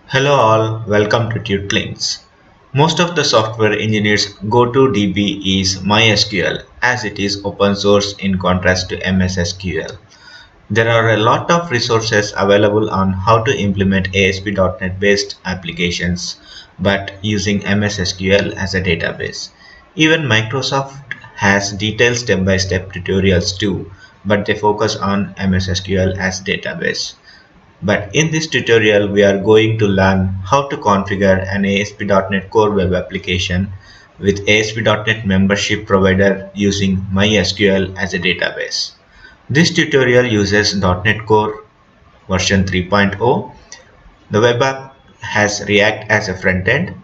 Hello all, welcome to Tutlings. Most of the software engineers go-to DB is MySQL as it is open source in contrast to MSSQL. There are a lot of resources available on how to implement ASP.NET based applications but using MSSQL as a database. Even Microsoft has detailed step-by-step tutorials too, but they focus on MSSQL as database. But in this tutorial, we are going to learn how to configure an ASP.NET Core web application with ASP.NET membership provider using MySQL as a database. This tutorial uses .NET Core version 3.0. The web app has React as a front end,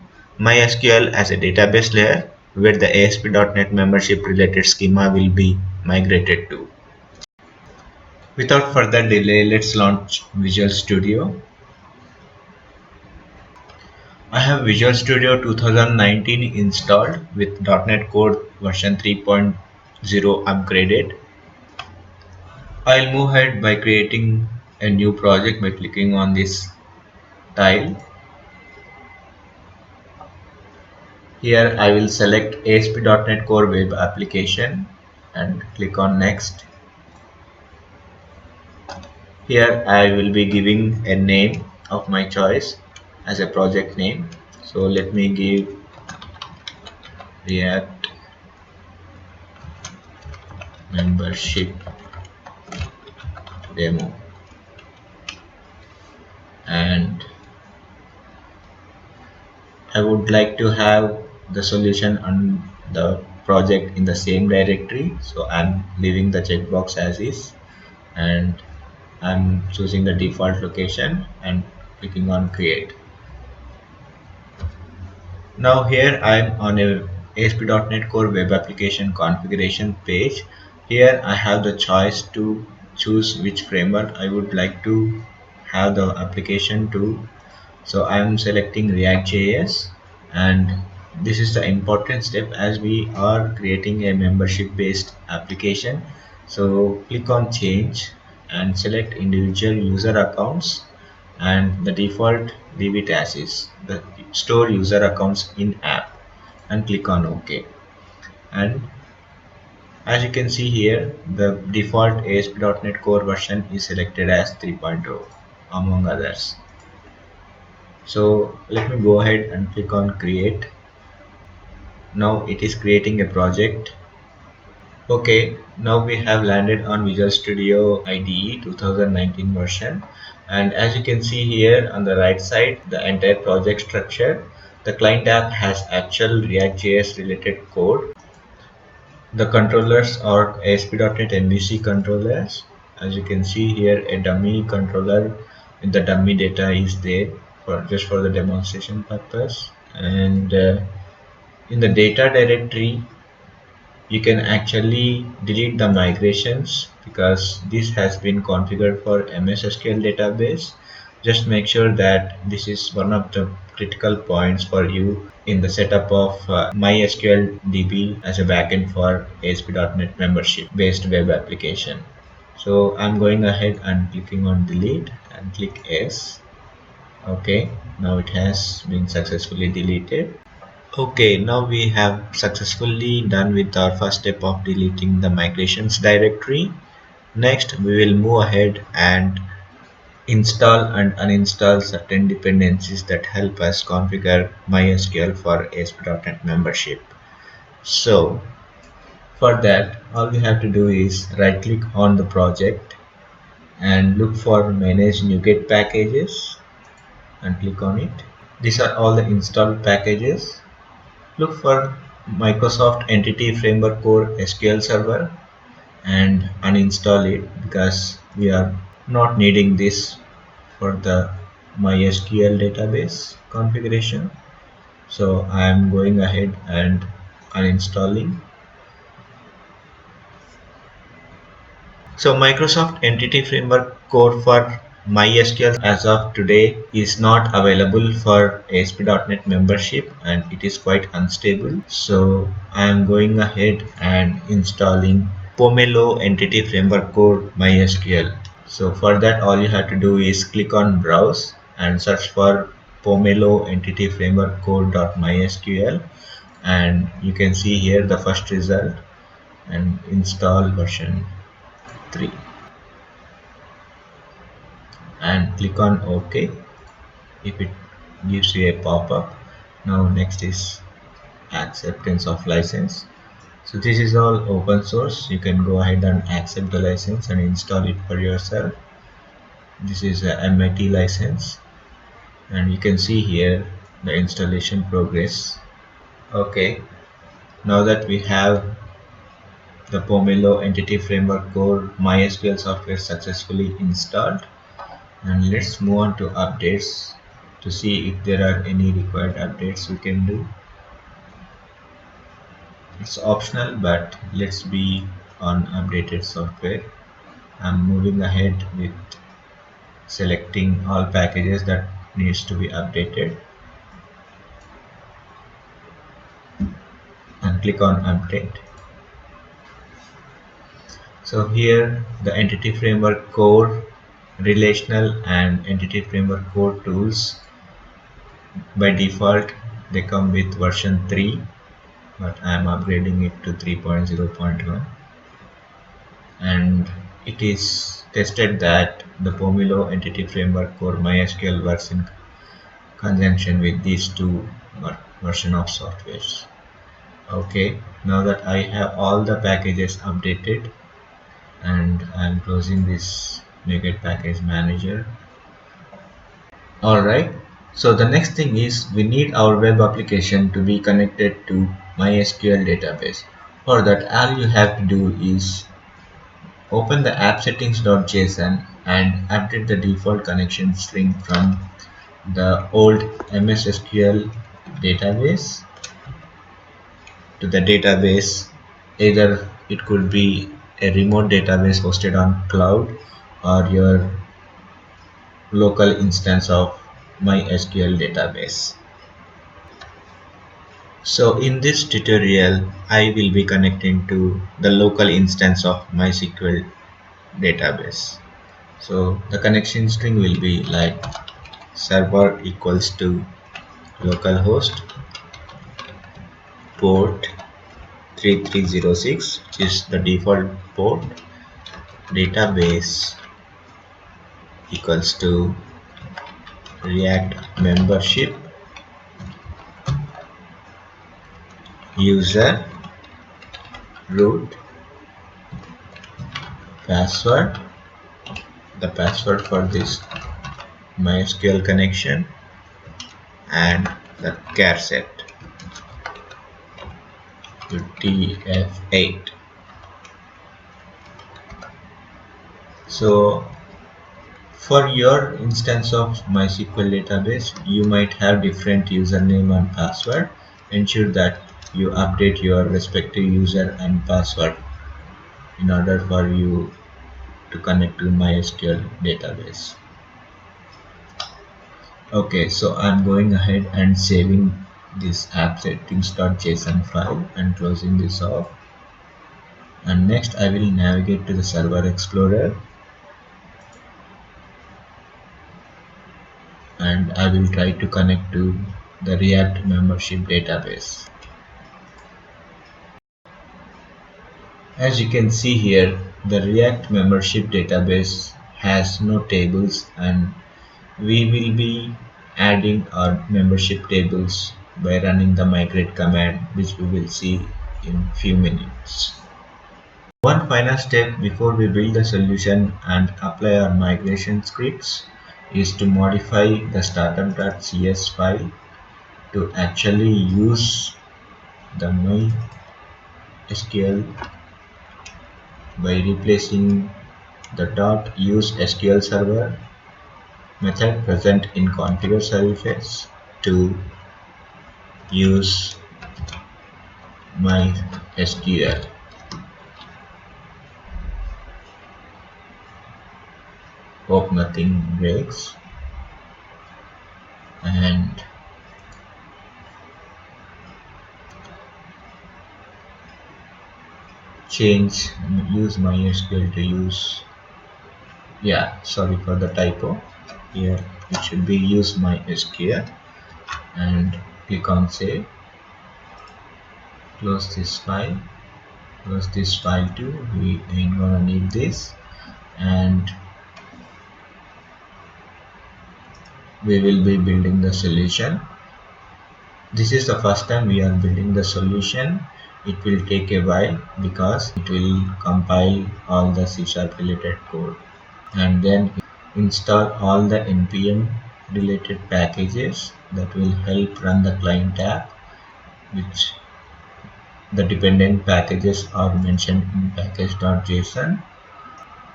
MySQL as a database layer, where the ASP.NET membership related schema will be migrated to. Without further delay, let's launch Visual Studio. I have Visual Studio 2019 installed with .NET Core version 3.0 upgraded. I'll move ahead by creating a new project by clicking on this tile. Here I will select ASP.NET Core Web Application and click on Next. Here I will be giving a name of my choice as a project name. So let me give React Membership Demo, and I would like to have the solution on the project in the same directory, so I'm leaving the checkbox as is and I'm choosing the default location and clicking on create. Now here I'm on a ASP.NET Core web application configuration page. Here I have the choice to choose which framework I would like to have the application to. So I'm selecting reactjs, and this is the important step as we are creating a membership based application. So click on change and select individual user accounts, and the default leave it as is, the store user accounts in app, and click on OK. And as you can see here, the default ASP.NET Core version is selected as 3.0 among others. So let me go ahead and click on create. Now it is creating a project. Okay, now we have landed on Visual Studio IDE 2019 version, and as you can see here on the right side, the entire project structure. The client app has actual React.js related code. The controllers are ASP.NET MVC controllers. As you can see here, a dummy controller with the dummy data is there for just for the demonstration purpose. And in the data directory, you can actually delete the migrations because this has been configured for MSSQL database. Just make sure that this is one of the critical points for you in the setup of MySQL DB as a backend for ASP.NET membership based web application. So I'm going ahead and clicking on delete and click yes. Okay, now it has been successfully deleted. Okay, now we have successfully done with our first step of deleting the migrations directory. Next, we will move ahead and install and uninstall certain dependencies that help us configure MySQL for ASP.NET membership. So, for that, all we have to do is right click on the project and look for manage NuGet packages and click on it. These are all the installed packages. Look for Microsoft.EntityFrameworkCore.SQLServer and uninstall it because we are not needing this for the MySQL database configuration. So I am going ahead and uninstalling. So Microsoft Entity Framework Core for MySQL as of today is not available for ASP.NET membership and it is quite unstable. So I am going ahead and installing Pomelo.EntityFrameworkCore.MySql. So for that, all you have to do is click on browse and search for Pomelo.EntityFrameworkCore.MySql, and you can see here the first result, and install version 3, and click on OK if it gives you a pop-up. Now next is acceptance of license. So this is all open source. You can go ahead and accept the license and install it for yourself. This is a MIT license, and you can see here the installation progress. Okay, now that we have the Pomelo Entity Framework Core MySQL software successfully installed, and let's move on to updates to see if there are any required updates we can do. It's optional, but let's be on updated software. I'm moving ahead with selecting all packages that needs to be updated and click on update. So here the Entity Framework Core relational and Entity Framework Core tools, by default they come with version 3, but I am upgrading it to 3.0.1, and it is tested that the Pomelo Entity Framework Core MySQL works in conjunction with these two version of softwares. Okay, now that I have all the packages updated, and I'm closing this NuGet package manager. Alright, so the next thing is we need our web application to be connected to MySQL database. For that, all you have to do is open the appsettings.json and update the default connection string from the old MSSQL database to the database. Either it could be a remote database hosted on cloud or your local instance of MySQL database. So in this tutorial, I will be connecting to the local instance of MySQL database. So the connection string will be like server equals to localhost port 3306, which is the default port, database equals to React membership user root password, the password for this MySQL connection, and the char set to tf8. So for your instance of MySQL database, you might have different username and password. Ensure that you update your respective user and password in order for you to connect to MySQL database. Okay, so I'm going ahead and saving this appsettings.json file and closing this off. And next I will navigate to the Server Explorer, and I will try to connect to the React membership database. As you can see here, the React membership database has no tables, and we will be adding our membership tables by running the migrate command, which we will see in few minutes. One final step before we build the solution and apply our migration scripts is to modify the Startup.CS file to actually use the MySQL by replacing the .useSQLServer method present in configure services to use MySQL. Hope nothing breaks, and use MySQL to use, yeah, sorry for the typo here, it should be use MySQL, and click on save. Close this file. Close this file too. We ain't gonna need this, and we will be building the solution. This is the first time we are building the solution. It will take a while because it will compile all the C# related code, and then install all the npm related packages that will help run the client app, which the dependent packages are mentioned in package.json.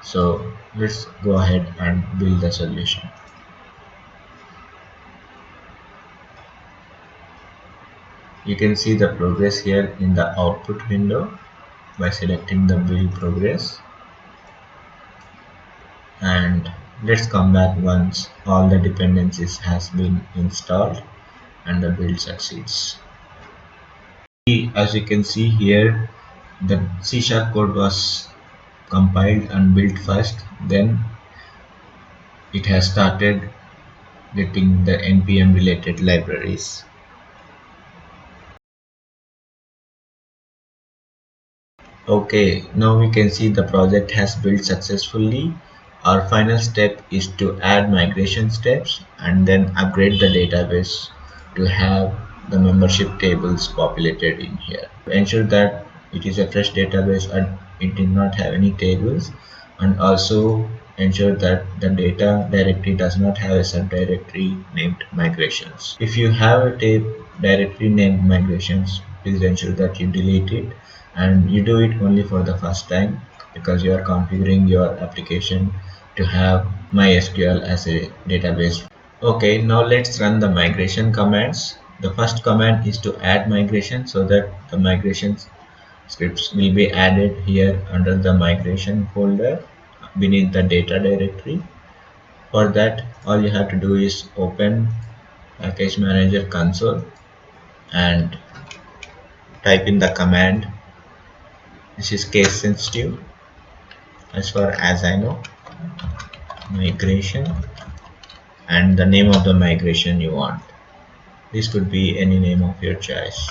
So let's go ahead and build the solution. You can see the progress here in the output window by selecting the build progress. And let's come back once all the dependencies has been installed and the build succeeds. As you can see here, the C# code was compiled and built first, then it has started getting the npm related libraries. Okay, now we can see the project has built successfully. Our final step is to add migration steps and then upgrade the database to have the membership tables populated in here. To ensure that it is a fresh database and it did not have any tables, and also ensure that the data directory does not have a subdirectory named migrations. If you have a directory named migrations, please ensure that you delete it, and you do it only for the first time because you are configuring your application to have MySQL as a database. Okay, now let's run the migration commands. The first command is to add migration, so that the migration scripts will be added here under the migration folder beneath the data directory. For that, all you have to do is open package manager console and type in the command. This is case sensitive as far as I know. Migration and the name of the migration you want. This could be any name of your choice.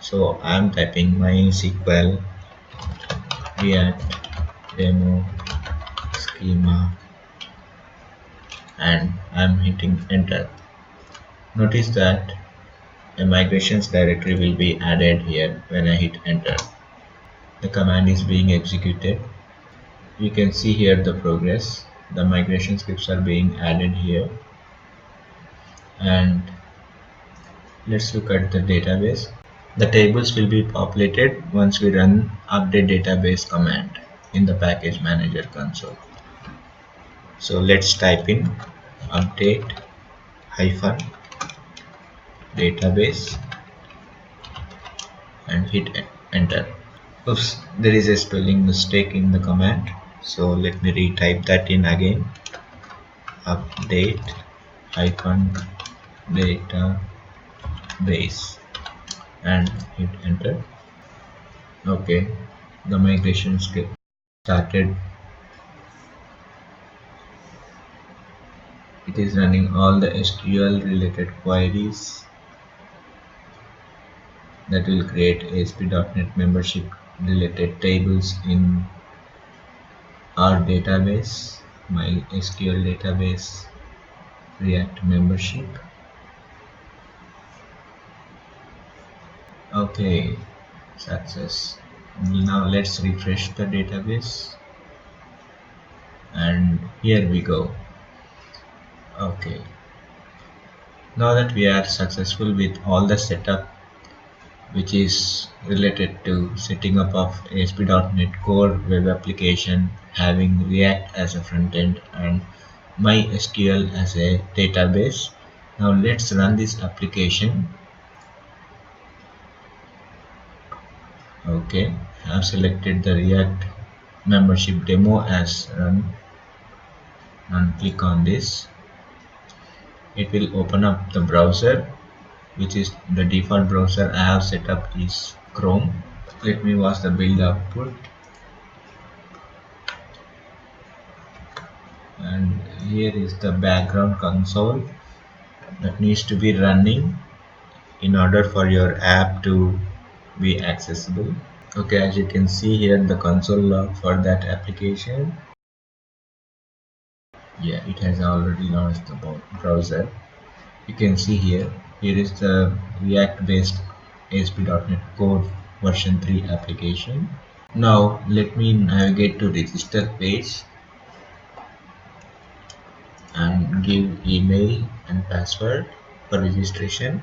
So I'm typing MySQL React demo schema and I'm hitting enter. Notice that a migrations directory will be added here when I hit enter. The command is being executed. You can see here the progress. The migration scripts are being added here, and let's look at the database. The tables will be populated once we run update database command in the package manager console. So let's type in update hyphen database and hit enter. Oops, there is a spelling mistake in the command, so let me retype that in again. Update hyphen database and hit enter. Okay, the migration script started. It is running all the SQL related queries that will create ASP.NET membership related tables in our database, MySQL database, React membership. Okay, success. Now let's refresh the database, and here we go. Okay, now that we are successful with all the setup which is related to setting up of ASP.NET Core web application, having React as a front end and MySQL as a database. Now let's run this application. Okay, I've selected the React membership demo as run and click on this. It will open up the browser, which is the default browser I have set up is Chrome. Let me watch the build output, and here is the background console that needs to be running in order for your app to be accessible. Okay, as you can see here, the console log for that application. Yeah, it has already launched the browser. You can see here is the React based ASP.NET Core version 3 application. Now let me navigate to register page and give email and password for registration.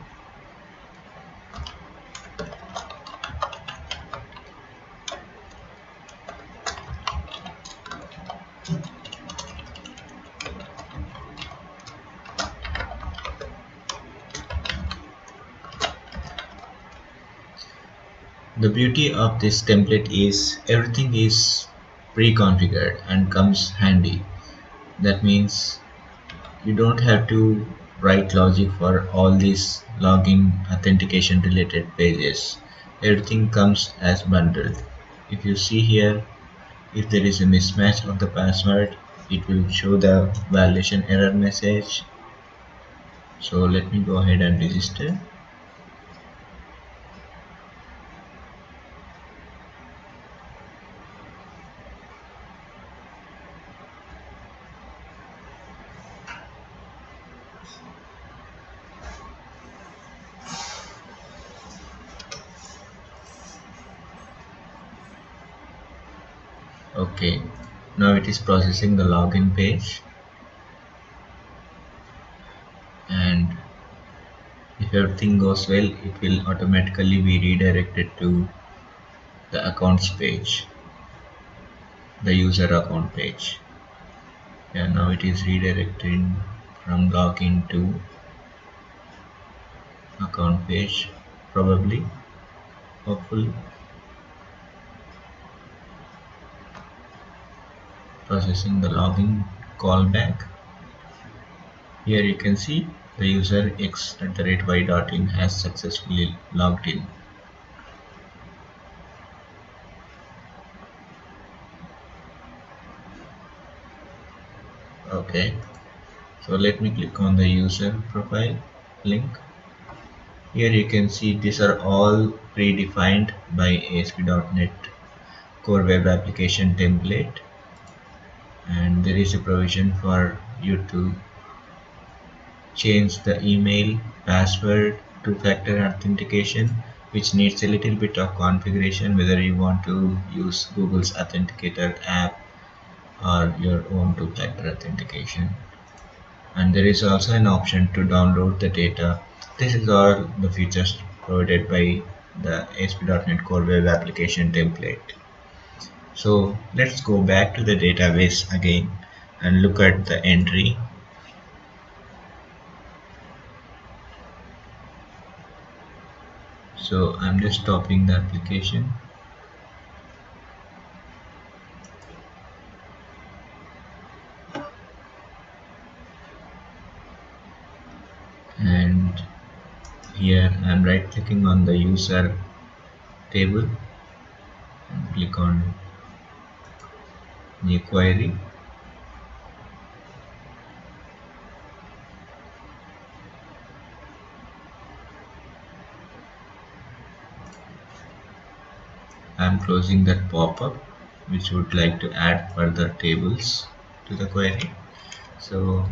The beauty of this template is everything is pre-configured and comes handy. That means you don't have to write logic for all these login authentication related pages. Everything comes as bundled. If you see here, if there is a mismatch of the password, it will show the validation error message. So let me go ahead and register. Okay, now it is processing the login page, and if everything goes well, it will automatically be redirected to the accounts page, the user account page. Yeah, now it is redirecting from login to account page, probably, hopefully. Processing the login callback. Here you can see the user x@y.in has successfully logged in. Okay, so let me click on the user profile link. Here you can see these are all predefined by ASP.NET Core Web Application template, and there is a provision for you to change the email, password, two-factor authentication, which needs a little bit of configuration whether you want to use Google's Authenticator app or your own two-factor authentication. And there is also an option to download the data. This is all the features provided by the ASP.NET Core Web Application template. So let's go back to the database again and look at the entry. So I'm just stopping the application. And here I'm right clicking on the user table and click on new query. I'm closing that pop-up which would like to add further tables to the query. So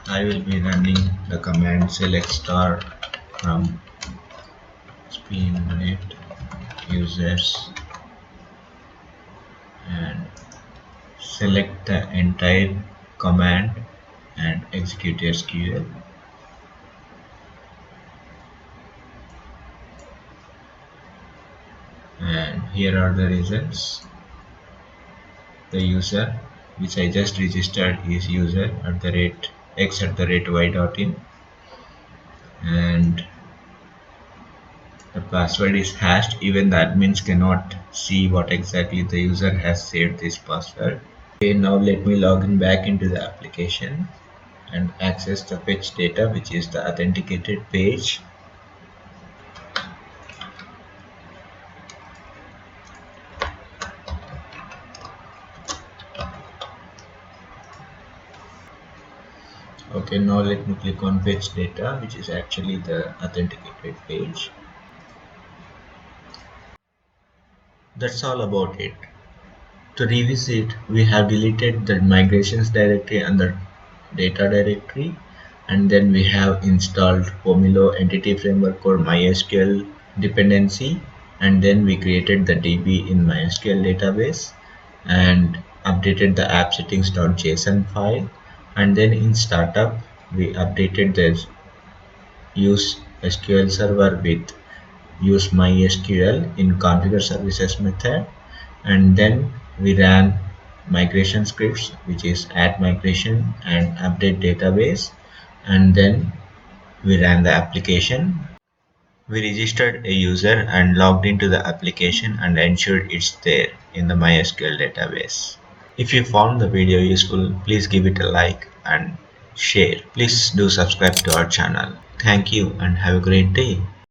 I will be running the command select star from spinnet users and select the entire command and execute SQL. And here are the results. The user which I just registered is user at the rate x@y.in, and the password is hashed. Even the admins cannot see what exactly the user has saved this password. Okay, now let me log in back into the application and access the fetch data, which is the authenticated page. Okay, now let me click on fetch data, which is actually the authenticated page. That's all about it. To revisit, we have deleted the migrations directory and the data directory, and then we have installed Pomelo.EntityFrameworkCore.MySql dependency, and then we created the DB in MySQL database and updated the appsettings.json file, and then in startup we updated the use SQL server with use MySQL in configure services method, and then we ran migration scripts, which is add migration and update database, and then we ran the application. We registered a user and logged into the application and ensured it's there in the MySQL database. If you found the video useful, please give it a like and share. Please do subscribe to our channel. Thank you and have a great day.